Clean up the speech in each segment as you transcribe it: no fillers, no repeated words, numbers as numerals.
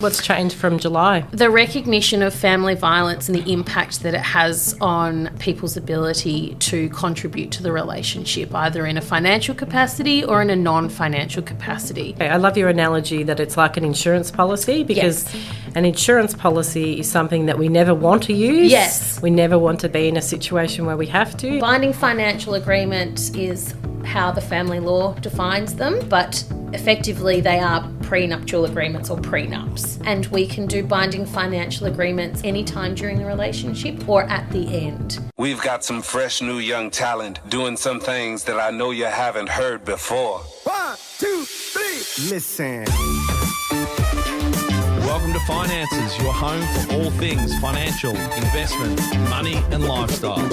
What's changed from July? The recognition of family violence and the impact that it has on people's ability to contribute to the relationship, either in a financial capacity or in a non-financial capacity. I love your analogy that it's like an insurance policy, because an insurance policy is something that we never want to use. Yes. We never want to be in a situation where we have to. Binding financial agreement is how the family law defines them, but effectively they are prenuptial agreements or prenups. And we can do binding financial agreements anytime during the relationship or at the end. We've got some fresh new young talent doing some things that I know you haven't heard before. 1, 2, 3, listen. Welcome to Finances, your home for all things financial, investment, money and lifestyle.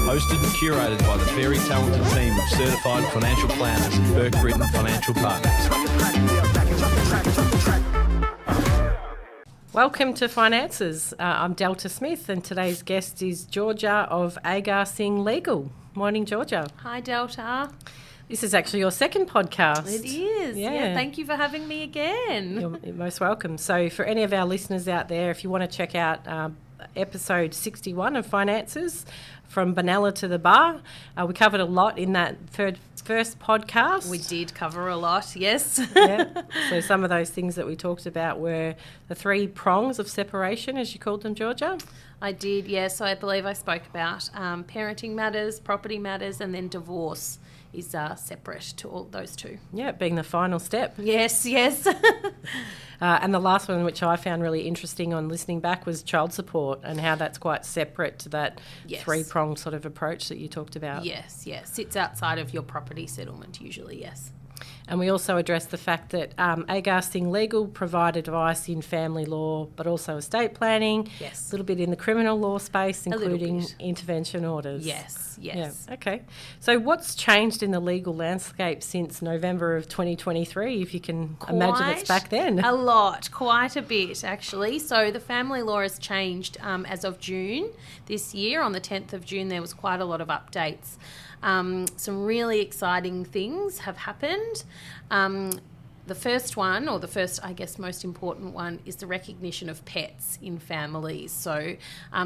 Hosted and curated by the very talented team of certified financial planners at Burke Britton Financial Partners. Welcome to Finances. I'm Delta Smith, and today's guest is Georgia of Agar Legal. Morning, Georgia. Hi, Delta. This is actually your second podcast. It is. Yeah. Thank you for having me again. You're most welcome. So for any of our listeners out there, if you want to check out episode 61 of Finances, From Banana to the Bar, we covered a lot in that first podcast. We did cover a lot, yes. Yeah. So some of those things that we talked about were the 3 prongs of separation, as you called them, Georgia. I did, yes. So I believe I spoke about parenting matters, property matters, and then divorce is separate to all those two. Yeah, being the final step. Yes. And the last one, which I found really interesting on listening back, was child support and how that's quite separate to that 3-pronged sort of approach that you talked about. Yes. Sits outside of your property settlement usually, yes. And we also addressed the fact that Agar Legal provide advice in family law, but also estate planning. Yes. A little bit in the criminal law space, including intervention orders. Yes. Yeah. Okay. So what's changed in the legal landscape since November of 2023, if you can imagine it's back then? A lot, quite a bit actually. So the family law has changed as of June this year. On the 10th of June, there was quite a lot of updates. Some really exciting things have happened. The first one, or the first, I guess, most important one, is the recognition of pets in families. So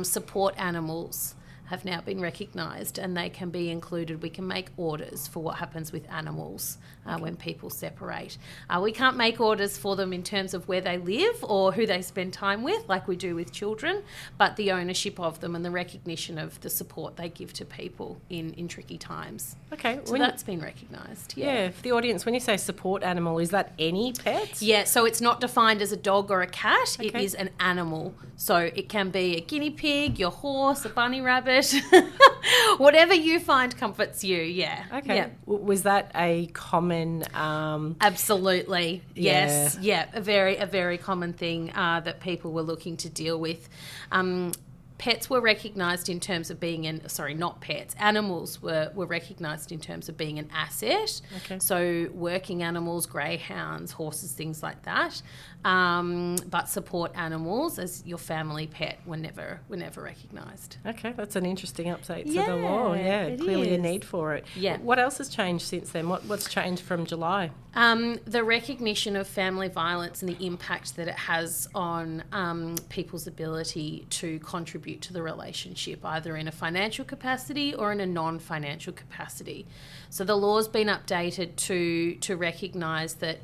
support animals have now been recognised, and they can be included. We can make orders for what happens with animals when people separate. We can't make orders for them in terms of where they live or who they spend time with, like we do with children, but the ownership of them and the recognition of the support they give to people in tricky times. Okay. So that's been recognised. Yeah. For the audience, when you say support animal, is that any pet? Yeah, so it's not defined as a dog or a cat. Okay. It is an animal. So it can be a guinea pig, your horse, a bunny rabbit, whatever you find comforts you, yeah. Okay. Yeah. Was that a common... Absolutely, yes. Yeah, a very common thing that people were looking to deal with. Pets were recognised in terms of being animals were recognised in terms of being an asset. Okay. So working animals, greyhounds, horses, things like that. But support animals as your family pet were never recognised. Okay, that's an interesting update to the law. Yeah, it clearly a is. need for it. Yeah. What else has changed since then? What's changed from July? The recognition of family violence and the impact that it has on people's ability to contribute to the relationship, either in a financial capacity or in a non-financial capacity. So the law's been updated to recognise that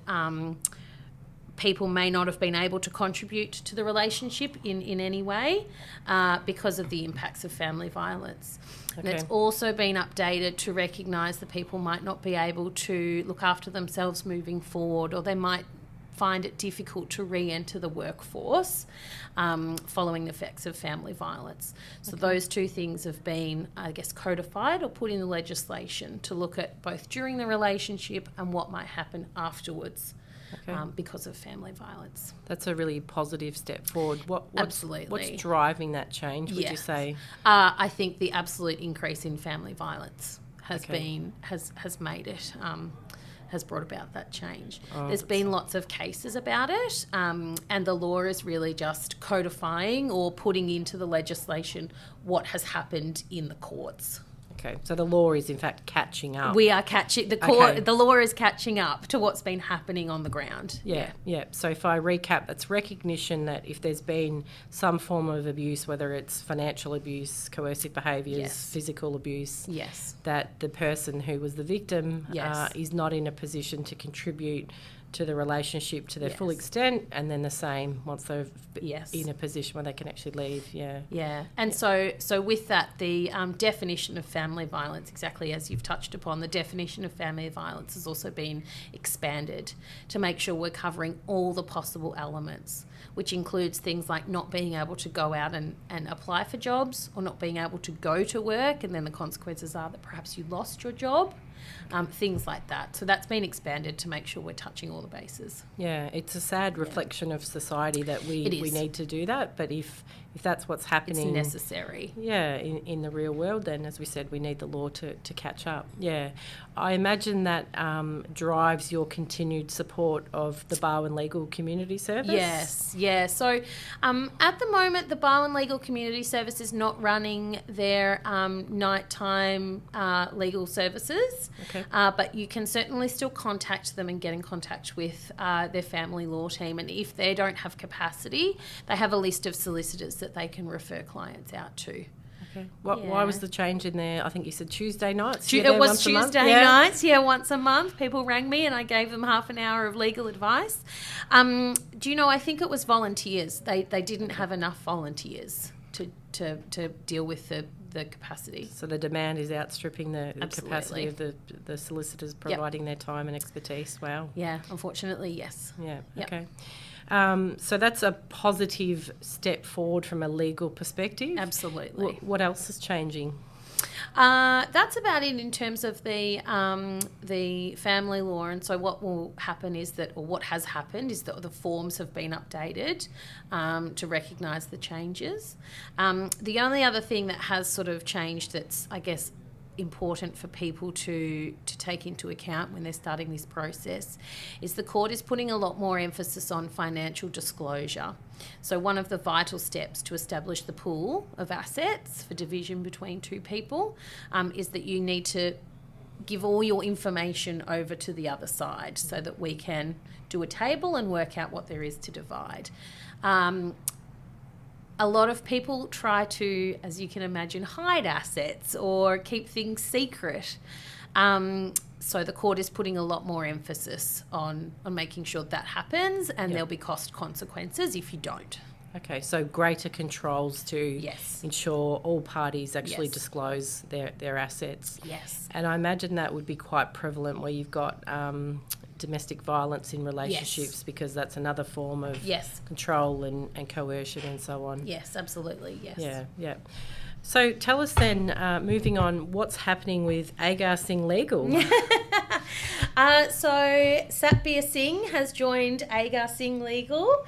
people may not have been able to contribute to the relationship in any way because of the impacts of family violence. Okay. And it's also been updated to recognise that people might not be able to look after themselves moving forward, or they might find it difficult to re-enter the workforce following the effects of family violence. So those two things have been, I guess, codified or put in the legislation to look at both during the relationship and what might happen afterwards. Because of family violence. That's a really positive step forward. Absolutely. What's driving that change, would you say? I think the absolute increase in family violence has made it, has brought about that change. There's been lots of cases about it, and the law is really just codifying or putting into the legislation what has happened in the courts. Okay, so the law is in fact catching up. We are catching the law is catching up to what's been happening on the ground. Yeah. So if I recap, it's recognition that if there's been some form of abuse, whether it's financial abuse, coercive behaviours, Yes. physical abuse, Yes. that the person who was the victim Yes. is not in a position to contribute to the relationship to their full Yes. extent, and then the same once they're Yes. in a position where they can actually leave. Yeah, and so with that, the definition of family violence, exactly as you've touched upon, the definition of family violence has also been expanded to make sure we're covering all the possible elements, which includes things like not being able to go out and apply for jobs, or not being able to go to work, and then the consequences are that perhaps you lost your job. Things like that. So that's been expanded to make sure we're touching all the bases. Yeah, it's a sad reflection of society that we need to do that, but if that's what's happening... It's necessary. Yeah, in the real world, then, as we said, we need the law to catch up. Yeah. I imagine that drives your continued support of the Barwon Legal Community Service? Yes, yeah. So at the moment, the Barwon Legal Community Service is not running their nighttime legal services, Okay. but you can certainly still contact them and get in contact with their family law team. And if they don't have capacity, they have a list of solicitors that they can refer clients out to. Okay. Why was the change in there? I think you said Tuesday nights? It was Tuesday nights, once a month. People rang me and I gave them half an hour of legal advice. Do you know, I think it was volunteers. They didn't have enough volunteers to deal with the capacity. So the demand is outstripping the capacity of the solicitors providing their time and expertise. Wow. Yeah, unfortunately, yes. Yeah, Yep. okay. So that's a positive step forward from a legal perspective. Absolutely. What else is changing? That's about it in terms of the family law. And so what will happen is that, or what has happened is that the forms have been updated to recognise the changes. The only other thing that has sort of changed that's, I guess, important for people to take into account when they're starting this process is the court is putting a lot more emphasis on financial disclosure. So one of the vital steps to establish the pool of assets for division between two people is that you need to give all your information over to the other side so that we can do a table and work out what there is to divide. A lot of people try to, as you can imagine, hide assets or keep things secret. So the court is putting a lot more emphasis on making sure that happens, and there'll be cost consequences if you don't. Okay, so greater controls to ensure all parties actually disclose their assets. Yes. And I imagine that would be quite prevalent where you've got domestic violence in relationships, because that's another form of control and coercion and so on. Yes, absolutely, yes. Yeah. So tell us then, moving on, what's happening with Agar Singh Legal? So Satbir Singh has joined Agar Singh Legal.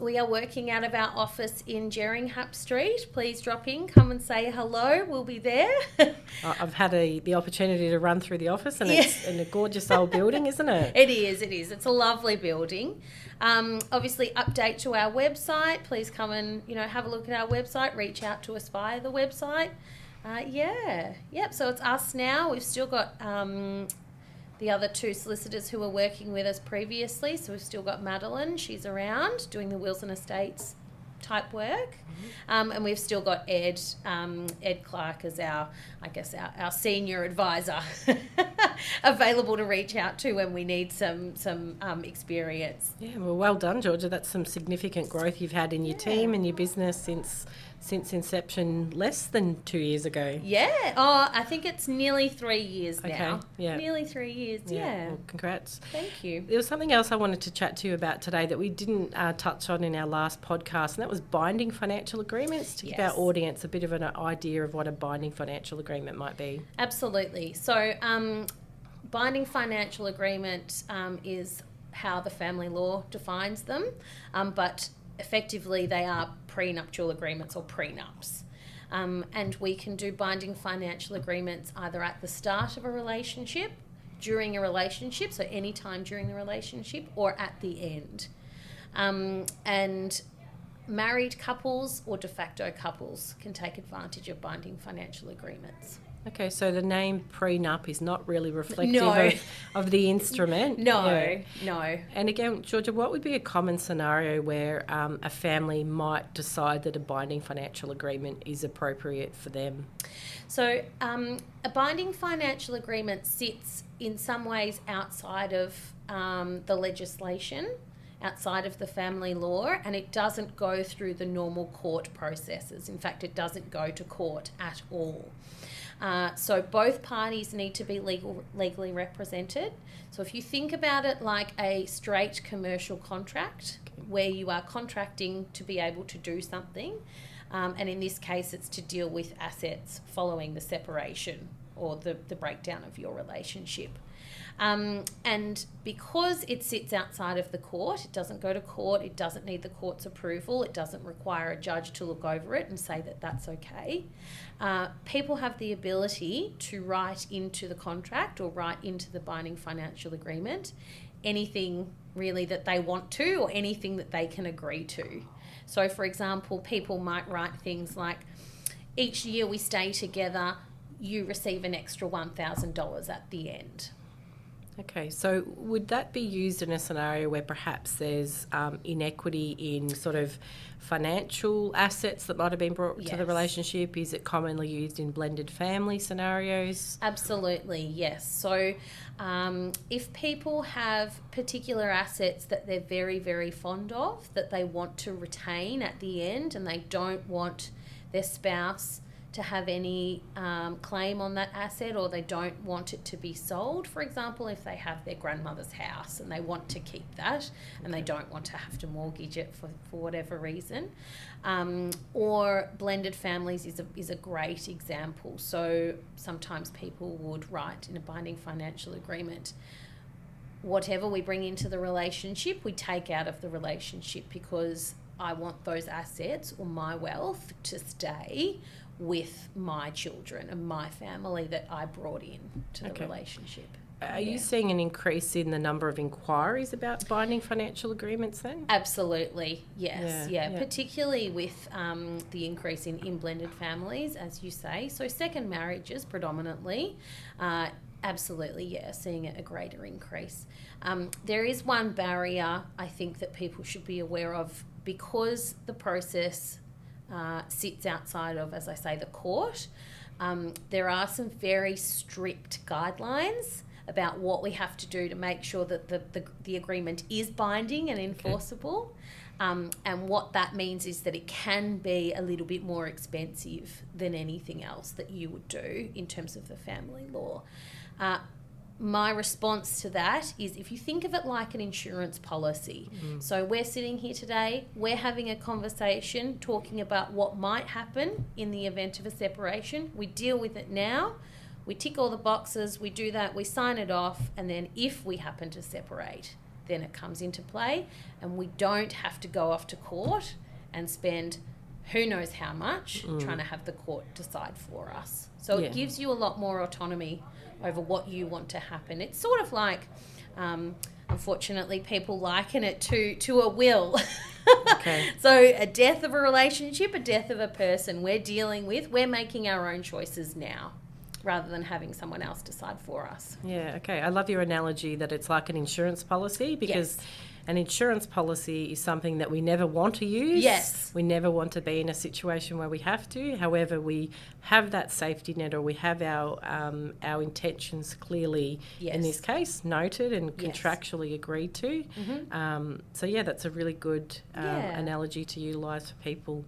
We are working out of our office in Jeringhap Street. Please drop in, come and say hello. We'll be there. I've had the opportunity to run through the office, and it's in a gorgeous old building, isn't it? It is. It's a lovely building. Obviously, update to our website. Please come and have a look at our website. Reach out to us via the website. So it's us now. We've still got the other two solicitors who were working with us previously. So we've still got Madeline. She's around doing the wills and estates type work. And we've still got Ed Clark as our senior advisor available to reach out to when we need some experience. Yeah, well done, Georgia. That's some significant growth you've had in your team and your business since inception less than 2 years ago. Yeah. I think it's nearly 3 years now. Okay, yeah. Nearly 3 years, yeah. Well, congrats. Thank you. There was something else I wanted to chat to you about today that we didn't touch on in our last podcast, and that was binding financial agreements, to give our audience a bit of an idea of what a binding financial agreement might be. Absolutely. So binding financial agreement is how the family law defines them, but effectively they are prenuptial agreements or prenups. And we can do binding financial agreements either at the start of a relationship, during a relationship, so any time during the relationship, or at the end. And married couples or de facto couples can take advantage of binding financial agreements. Okay, so the name prenup is not really reflective of the instrument. No. And again, Georgia, what would be a common scenario where a family might decide that a binding financial agreement is appropriate for them? So a binding financial agreement sits in some ways outside of the legislation, outside of the family law, and it doesn't go through the normal court processes. In fact, it doesn't go to court at all. So both parties need to be legally represented. So if you think about it like a straight commercial contract where you are contracting to be able to do something, and in this case it's to deal with assets following the separation or the breakdown of your relationship. And because it sits outside of the court, it doesn't go to court, it doesn't need the court's approval, it doesn't require a judge to look over it and say that that's okay. People have the ability to write into the contract or write into the binding financial agreement anything really that they want to or anything that they can agree to. So, for example, people might write things like, each year we stay together, you receive an extra $1,000 at the end. Okay, so would that be used in a scenario where perhaps there's inequity in sort of financial assets that might have been brought to the relationship? Is it commonly used in blended family scenarios? Absolutely, yes. So if people have particular assets that they're very, very fond of, that they want to retain at the end, and they don't want their spouse to have any claim on that asset, or they don't want it to be sold. For example, if they have their grandmother's house and they want to keep that and they don't want to have to mortgage it for whatever reason. Or blended families is a great example. So sometimes people would write in a binding financial agreement, whatever we bring into the relationship, we take out of the relationship because I want those assets or my wealth to stay with my children and my family that I brought in to the relationship. Are you seeing an increase in the number of inquiries about binding financial agreements then? Absolutely, yes. Yeah. Particularly with the increase in blended families, as you say. So second marriages predominantly, absolutely, seeing a greater increase. There is one barrier I think that people should be aware of, because the process sits outside of, as I say, the court. There are some very strict guidelines about what we have to do to make sure that the agreement is binding and enforceable. And what that means is that it can be a little bit more expensive than anything else that you would do in terms of the family law. My response to that is, if you think of it like an insurance policy. So we're sitting here today, we're having a conversation talking about what might happen in the event of a separation. We deal with it now, we tick all the boxes, we do that, we sign it off, and then if we happen to separate, then it comes into play, and we don't have to go off to court and spend who knows how much trying to have the court decide for us. So it gives you a lot more autonomy over what you want to happen. It's sort of like, unfortunately, people liken it to a will. So a death of a relationship, a death of a person we're making our own choices now, rather than having someone else decide for us. I love your analogy that it's like an insurance policy, because an insurance policy is something that we never want to use. We never want to be in a situation where we have to. However, we have that safety net, or we have our intentions clearly, in this case, noted and contractually agreed to. That's a really good analogy to utilise for people.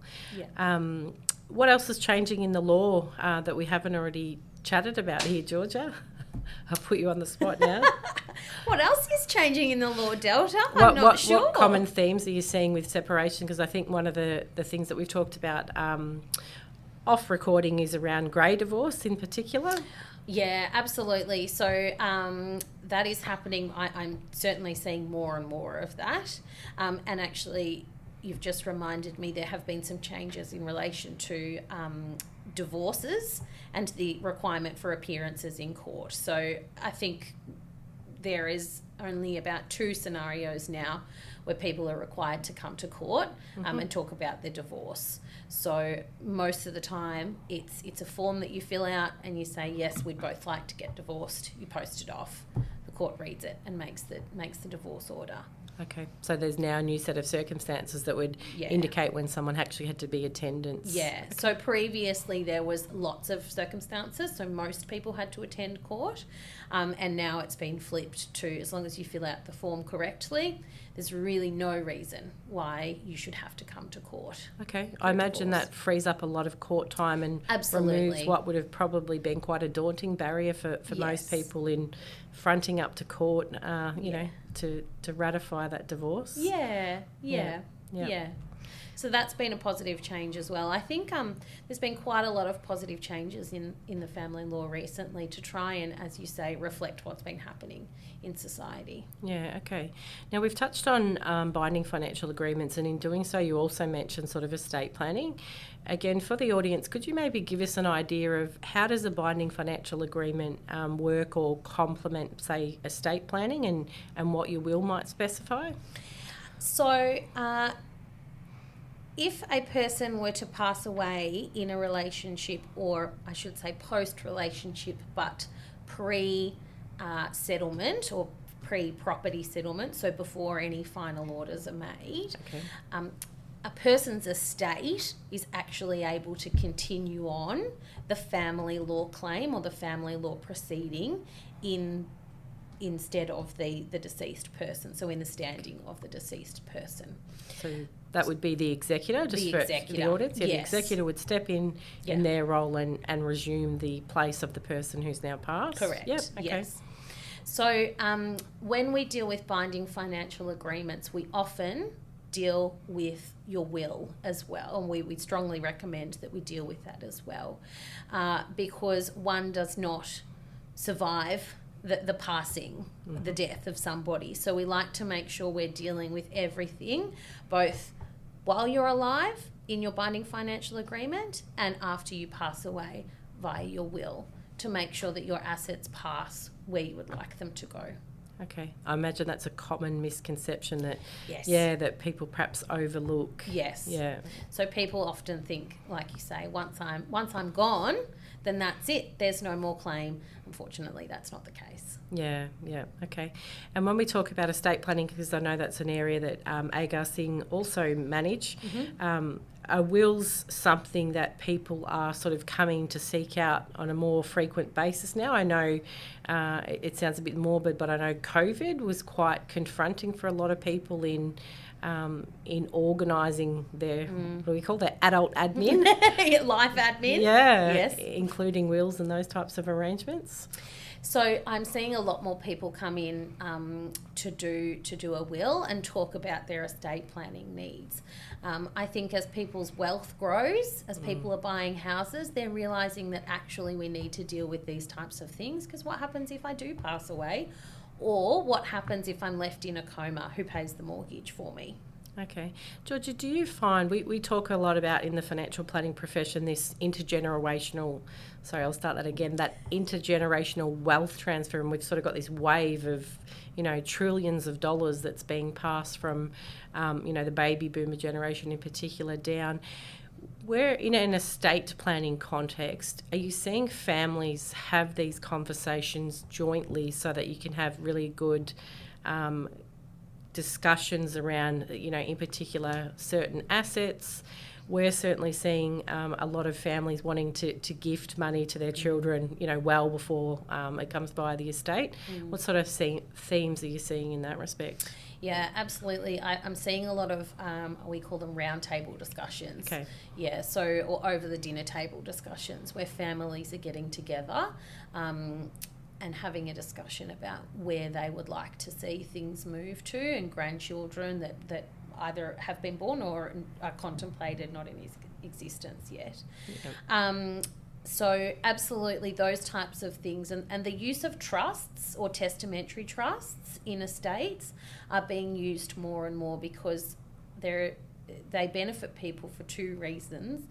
What else is changing in the law that we haven't already chatted about here, Georgia? I'll put you on the spot now. What else is changing in the law, Delta? I'm not sure. What common themes are you seeing with separation? Because I think one of the things that we've talked about off recording is around grey divorce in particular. Yeah, absolutely. So that is happening. I'm certainly seeing more and more of that. And actually, you've just reminded me there have been some changes in relation to divorces and the requirement for appearances in court. So I think there is only about 2 scenarios now where people are required to come to court and talk about their divorce. So most of the time it's a form that you fill out and you say, yes, we'd both like to get divorced. You post it off. The court reads it and makes the divorce order. Okay, so there's now a new set of circumstances that would indicate when someone actually had to be attendance. Yeah, okay. So previously there was lots of circumstances, so most people had to attend court, and now it's been flipped to, as long as you fill out the form correctly, there's really no reason why you should have to come to court. Okay, I imagine that frees up a lot of court time and Absolutely. removes what would have probably been quite a daunting barrier for most people in fronting up to court, you know, to ratify that divorce. Yeah. So that's been a positive change as well. I think there's been quite a lot of positive changes in the family law recently to try and, as you say, reflect what's been happening in society. Yeah, okay. Now, we've touched on binding financial agreements, and in doing so you also mentioned sort of estate planning. Again, for the audience, could you maybe give us an idea of how does a binding financial agreement work or complement, say, estate planning, and what your will might specify? So, if a person were to pass away in a relationship, or I should say post-relationship, but pre-settlement or pre-property settlement, so before any final orders are made, a person's estate is actually able to continue on the family law claim or the family law proceeding instead of the deceased person, so in the standing of the deceased person. So that would be the executor, just for the audience? Yeah, yes. The executor would step in their role and resume the place of the person who's now passed? Correct, yep. Okay. Yes. So when we deal with binding financial agreements, we often deal with your will as well, and we strongly recommend that we deal with that as well, because one does not survive the passing, the death of somebody. So we like to make sure we're dealing with everything, both while you're alive in your binding financial agreement and after you pass away via your will, to make sure that your assets pass where you would like them to go. Okay, I imagine that's a common misconception that, yes. that people perhaps overlook. Yes. Yeah. So people often think, like you say, once I'm gone, then that's it. There's no more claim. Unfortunately, that's not the case. Yeah, okay. And when we talk about estate planning, because I know that's an area that Agar Singh also manage, are wills something that people are sort of coming to seek out on a more frequent basis now? I know it sounds a bit morbid, but I know COVID was quite confronting for a lot of people in organising their, what do we call their adult admin? Life admin. Yeah, yes. Including wills and those types of arrangements. So I'm seeing a lot more people come in to do a will and talk about their estate planning needs. I think as people's wealth grows, as people are buying houses, they're realising that actually we need to deal with these types of things, because what happens if I do pass away? Or what happens if I'm left in a coma? Who pays the mortgage for me? Okay. Georgia, do you find, we talk a lot about in the financial planning profession this intergenerational, that intergenerational wealth transfer, and we've sort of got this wave of, trillions of dollars that's being passed from, the baby boomer generation in particular down. Where in an estate planning context, are you seeing families have these conversations jointly so that you can have really good discussions around, in particular certain assets? We're certainly seeing a lot of families wanting to gift money to their children, well before it comes by the estate. What sort of themes are you seeing in that respect? Yeah, absolutely. I'm seeing a lot of, we call them round table discussions. Okay. Yeah, or over the dinner table discussions where families are getting together and having a discussion about where they would like to see things move to, and grandchildren that either have been born or are contemplated, not in existence yet. Yep. So absolutely those types of things, and the use of trusts or testamentary trusts in estates are being used more and more, because they're they benefit people for two reasons,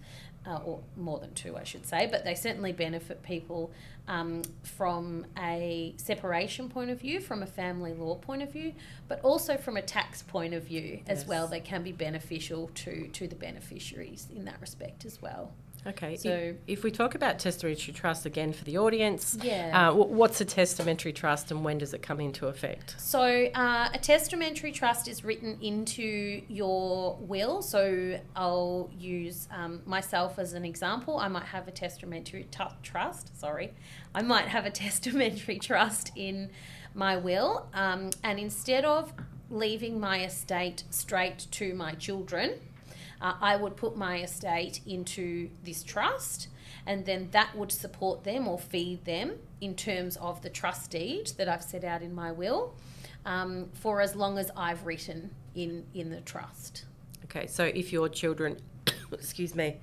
or more than two, I should say, but they certainly benefit people from a separation point of view, from a family law point of view, but also from a tax point of view as well. They can be beneficial to the beneficiaries in that respect as well. Okay, so if we talk about testamentary trust again for the audience, yeah. What's a testamentary trust and when does it come into effect? So a testamentary trust is written into your will. So I'll use myself as an example. I might have a testamentary trust. I might have a testamentary trust in my will, and instead of leaving my estate straight to my children, I would put my estate into this trust, and then that would support them or feed them in terms of the trust deed that I've set out in my will for as long as I've written in the trust. Okay, so if your children, excuse me,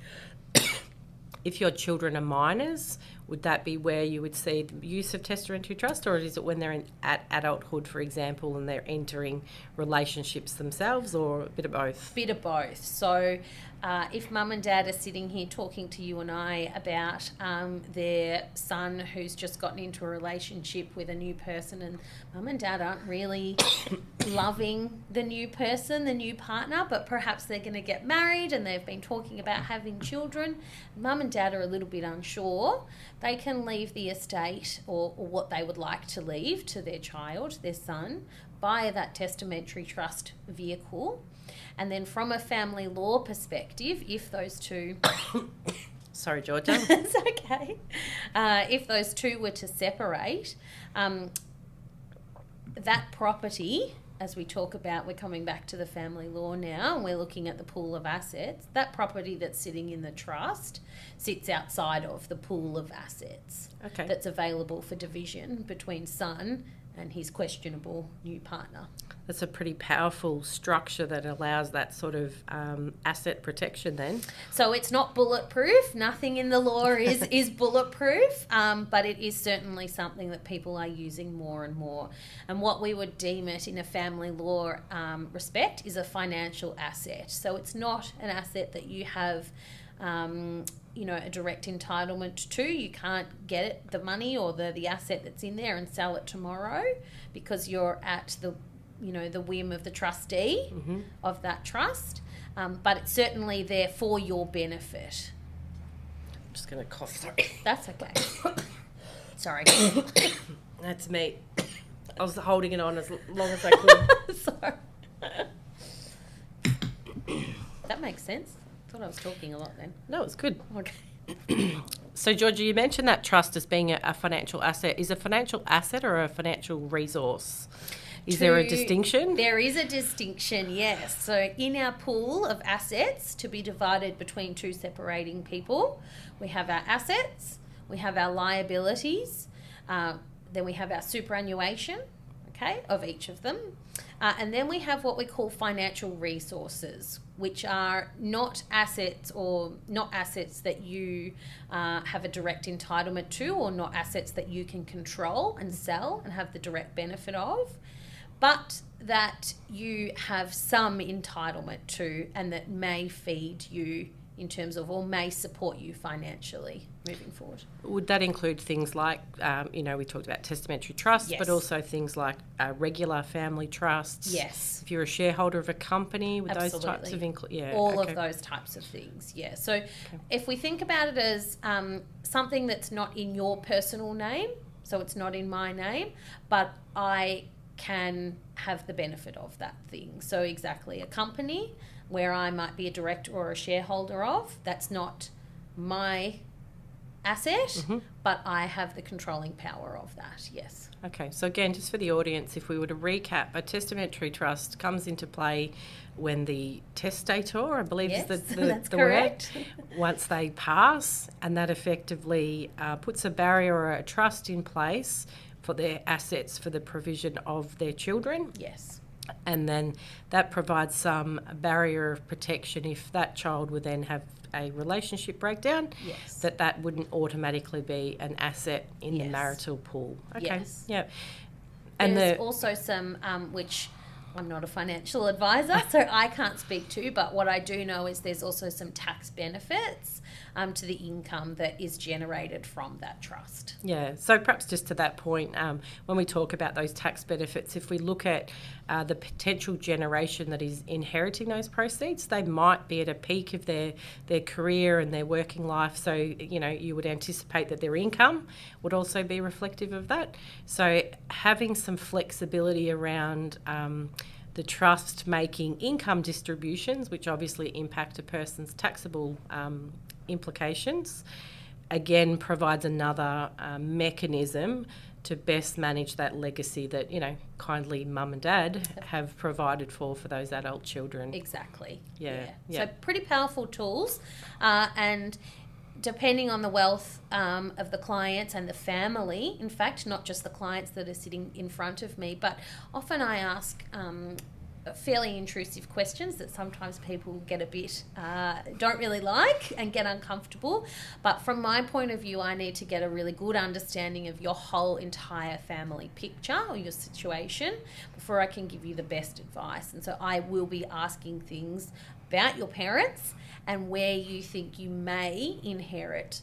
if your children are minors, would that be where you would see the use of testamentary trust, or is it when they're at adulthood, for example, and they're entering relationships themselves, or a bit of both? Bit of both. So if mum and dad are sitting here talking to you and I about their son who's just gotten into a relationship with a new person, and mum and dad aren't really loving the new person, the new partner, but perhaps they're going to get married and they've been talking about having children, mum and dad are a little bit unsure, they can leave the estate or what they would like to leave to their child, their son, via that testamentary trust vehicle. And then from a family law perspective, if those two... Sorry, Georgia. It's okay. If those two were to separate, that property, as we talk about, we're coming back to the family law now, and we're looking at the pool of assets, that property that's sitting in the trust sits outside of the pool of assets that's available for division between son and his questionable new partner. That's a pretty powerful structure that allows that sort of asset protection then. So it's not bulletproof. Nothing in the law is bulletproof, but it is certainly something that people are using more and more. And what we would deem it in a family law respect is a financial asset. So it's not an asset that you have a direct entitlement to. You can't get it, the money or the asset that's in there, and sell it tomorrow because you're at the whim of the trustee of that trust. But it's certainly there for your benefit. I'm just going to cough, sorry. That's okay. Sorry. That's me. I was holding it on as long as I could. Sorry. That makes sense. I thought I was talking a lot then. No, it's good. Okay. So, Georgia, you mentioned that trust as being a financial asset. Is a financial asset or a financial resource? Is there a distinction? There is a distinction, yes. So in our pool of assets to be divided between two separating people, we have our assets, we have our liabilities, then we have our superannuation, of each of them. And then we have what we call financial resources, which are not assets or not assets that you have a direct entitlement to, or not assets that you can control and sell and have the direct benefit of, but that you have some entitlement to and that may feed you in terms of, or may support you financially moving forward. Would that include things like, we talked about testamentary trusts, Yes. but also things like regular family trusts? Yes. If you're a shareholder of a company with Absolutely. those types of... all of those types of things, yeah. So if we think about it as something that's not in your personal name, so it's not in my name, but I can have the benefit of that thing. So exactly, a company where I might be a director or a shareholder of, that's not my asset, but I have the controlling power of that, yes. Okay, so again, just for the audience, if we were to recap, a testamentary trust comes into play when the testator, I believe Yes, is that's the correct. word, once they pass, and that effectively puts a barrier or a trust in place for their assets for the provision of their children. Yes. And then that provides some barrier of protection if that child would then have a relationship breakdown, Yes. that wouldn't automatically be an asset in the Yes. marital pool. Okay. Yes. Yeah. And There's also some which I'm not a financial advisor, so I can't speak to, but what I do know is there's also some tax benefits to the income that is generated from that trust. Yeah, so perhaps just to that point, when we talk about those tax benefits, if we look at the potential generation that is inheriting those proceeds, they might be at a peak of their career and their working life. So, you would anticipate that their income would also be reflective of that. So having some flexibility around the trust making income distributions, which obviously impact a person's taxable implications, again provides another mechanism to best manage that legacy that kindly mum and dad have provided for those adult children. Exactly. Yeah. So pretty powerful tools, and depending on the wealth of the clients and the family, in fact, not just the clients that are sitting in front of me, but often I ask fairly intrusive questions that sometimes people get a bit, don't really like and get uncomfortable. But from my point of view, I need to get a really good understanding of your whole entire family picture or your situation before I can give you the best advice. And so I will be asking things about your parents and where you think you may inherit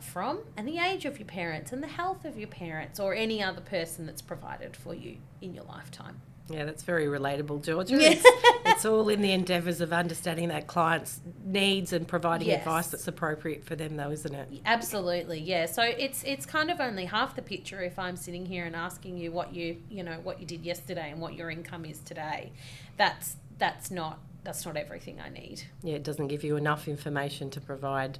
from, and the age of your parents and the health of your parents or any other person that's provided for you in your lifetime. Yeah, that's very relatable, Georgia. Yeah. It's all in the endeavours of understanding that client's needs and providing advice that's appropriate for them, though, isn't it? Absolutely, yeah. So it's kind of only half the picture if I'm sitting here and asking you what you did yesterday and what your income is today. That's not everything I need. Yeah, it doesn't give you enough information to provide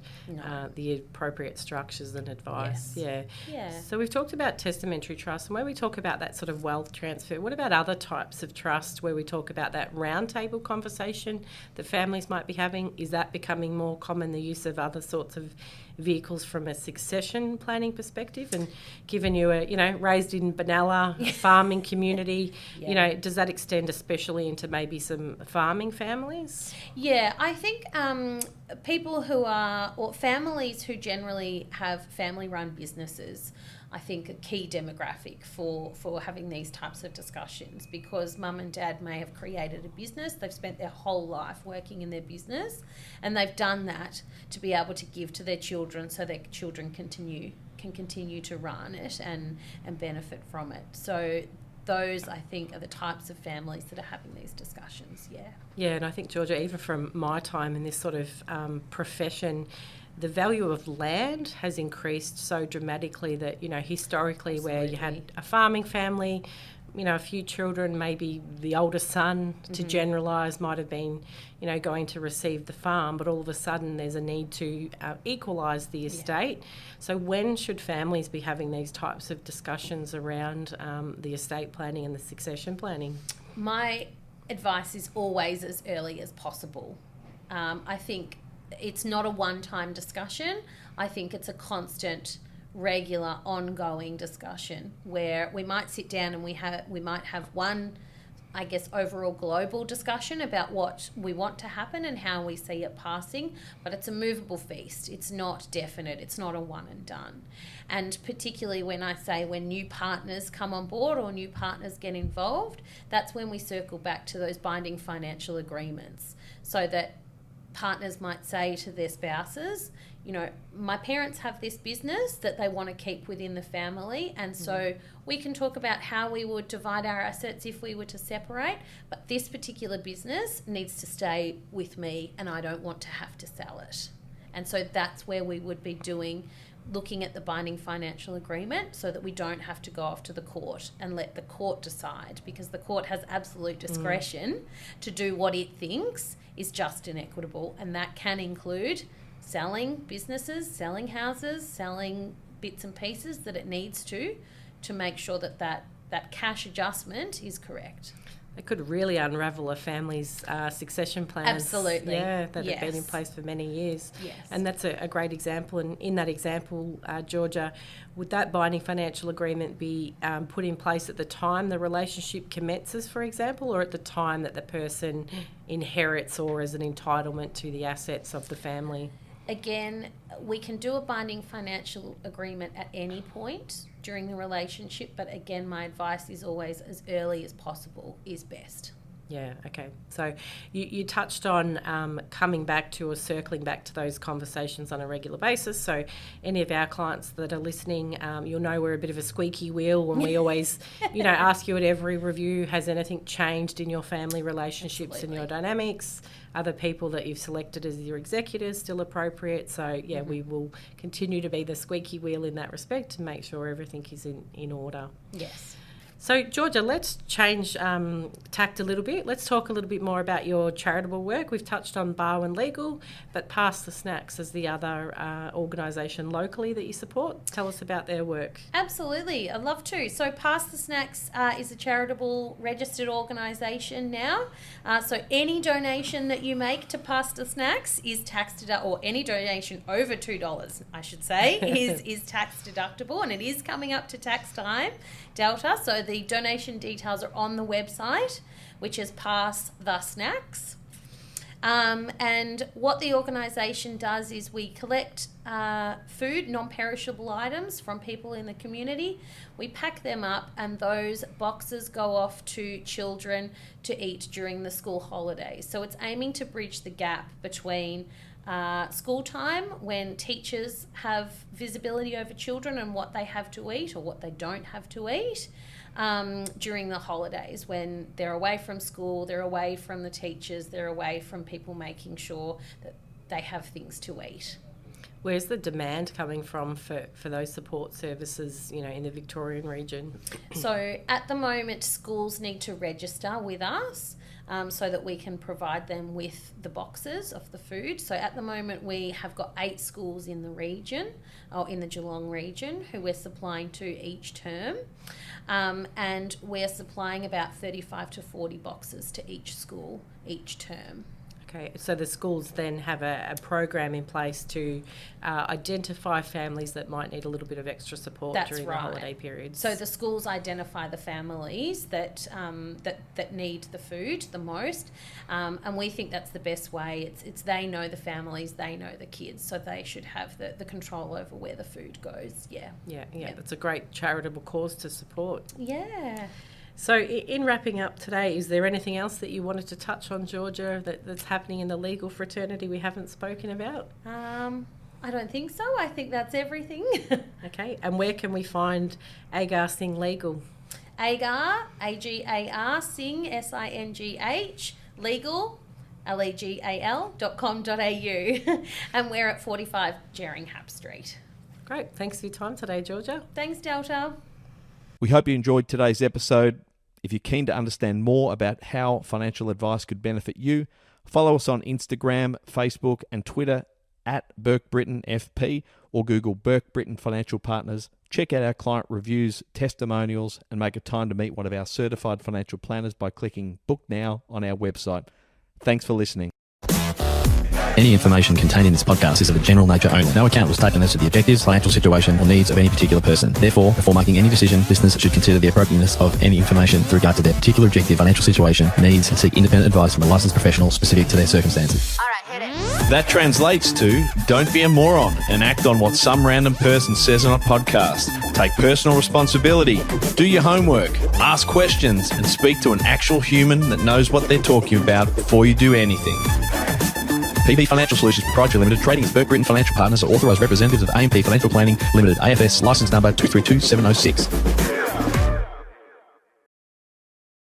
the appropriate structures and advice. Yes. Yeah. So we've talked about testamentary trust, and when we talk about that sort of wealth transfer, what about other types of trust where we talk about that round table conversation that families might be having? Is that becoming more common, the use of other sorts of vehicles from a succession planning perspective? And given you were, raised in Benalla, a farming community, does that extend especially into maybe some farming families? Yeah, I think people who are, or families who generally have family-run businesses, I think a key demographic for having these types of discussions, because mum and dad may have created a business, they've spent their whole life working in their business, and they've done that to be able to give to their children so their children can continue to run it and benefit from it. So those, I think, are the types of families that are having these discussions, Yeah, and I think, Georgia, even from my time in this sort of profession, the value of land has increased so dramatically that, historically Absolutely. Where you had a farming family, a few children, maybe the oldest son, to generalise, might have been, going to receive the farm, but all of a sudden there's a need to equalise the estate. Yeah. So when should families be having these types of discussions around the estate planning and the succession planning? My advice is always as early as possible. I think it's not a one-time discussion. I think it's a constant, regular, ongoing discussion where we might sit down and we might have one, I guess, overall global discussion about what we want to happen and how we see it passing, but it's a movable feast. It's not definite. It's not a one and done. And particularly when I say when new partners come on board or new partners get involved, that's when we circle back to those binding financial agreements, so that partners might say to their spouses, my parents have this business that they want to keep within the family, and so we can talk about how we would divide our assets if we were to separate, but this particular business needs to stay with me and I don't want to have to sell it. And so that's where we would be looking at the binding financial agreement, so that we don't have to go off to the court and let the court decide, because the court has absolute discretion to do what it thinks is just and equitable, and that can include selling businesses, selling houses, selling bits and pieces that it needs to make sure that cash adjustment is correct. It could really unravel a family's succession plans. Absolutely. Yeah, that have been in place for many years. Yes. And that's a great example. And in that example, Georgia, would that binding financial agreement be put in place at the time the relationship commences, for example, or at the time that the person inherits or as an entitlement to the assets of the family? again, we can do a binding financial agreement at any point during the relationship, but again, my advice is always as early as possible is best. Yeah, okay. So you touched on coming back to or circling back to those conversations on a regular basis. So any of our clients that are listening, you'll know we're a bit of a squeaky wheel when we always, ask you at every review, has anything changed in your family relationships Absolutely. and your dynamics? Are the people that you've selected as your executors still appropriate? So, we will continue to be the squeaky wheel in that respect to make sure everything is in order. Yes. So, Georgia, let's change tact a little bit. Let's talk a little bit more about your charitable work. We've touched on Barwon Legal, but Pass the Snacks is the other organisation locally that you support. Tell us about their work. Absolutely, I'd love to. So Pass the Snacks is a charitable registered organisation now. So any donation that you make to Pass the Snacks is tax deductible, or any donation over $2, I should say, is tax deductible, and it is coming up to tax time, Delta. So the donation details are on the website, which is Pass the Snacks. And what the organisation does is we collect food, non-perishable items from people in the community. We pack them up, and those boxes go off to children to eat during the school holidays. So it's aiming to bridge the gap between school time, when teachers have visibility over children and what they have to eat or what they don't have to eat, during the holidays, when they're away from school, they're away from the teachers, they're away from people making sure that they have things to eat. Where's the demand coming from for those support services, in the Victorian region? So at the moment, schools need to register with us so that we can provide them with the boxes of the food. So at the moment, we have got 8 schools in the region, or in the Geelong region, who we're supplying to each term. And we're supplying about 35 to 40 boxes to each school each term. Okay, so the schools then have a program in place to identify families that might need a little bit of extra support during the holiday periods. So the schools identify the families that need the food the most, and we think that's the best way. It's they know the families, they know the kids, so they should have the control over where the food goes. Yeah. That's a great charitable cause to support. Yeah. So in wrapping up today, is there anything else that you wanted to touch on, Georgia, that's happening in the legal fraternity we haven't spoken about? I don't think so. I think that's everything. Okay, and where can we find Agar Singh Legal? Agar, A-G-A-R, Singh, S-I-N-G-H, legal, legal.com.au. And we're at 45 Jerringham Street. Great, thanks for your time today, Georgia. Thanks, Delta. We hope you enjoyed today's episode. If you're keen to understand more about how financial advice could benefit you, follow us on Instagram, Facebook, and Twitter at Burke Britton FP, or Google Burke Britton Financial Partners. Check out our client reviews, testimonials, and make a time to meet one of our certified financial planners by clicking Book Now on our website. Thanks for listening. Any information contained in this podcast is of a general nature only. No account was taken as to the objectives, financial situation, or needs of any particular person. Therefore, before making any decision, listeners should consider the appropriateness of any information with regard to their particular objective, financial situation, needs, and seek independent advice from a licensed professional specific to their circumstances. All right, hit it. That translates to, don't be a moron and act on what some random person says on a podcast. Take personal responsibility, do your homework, ask questions, and speak to an actual human that knows what they're talking about before you do anything. PP Financial Solutions Proprietary Limited, trading as Burke Britton Financial Partners, are authorised representatives of AMP Financial Planning Limited, AFS, licence number 232706.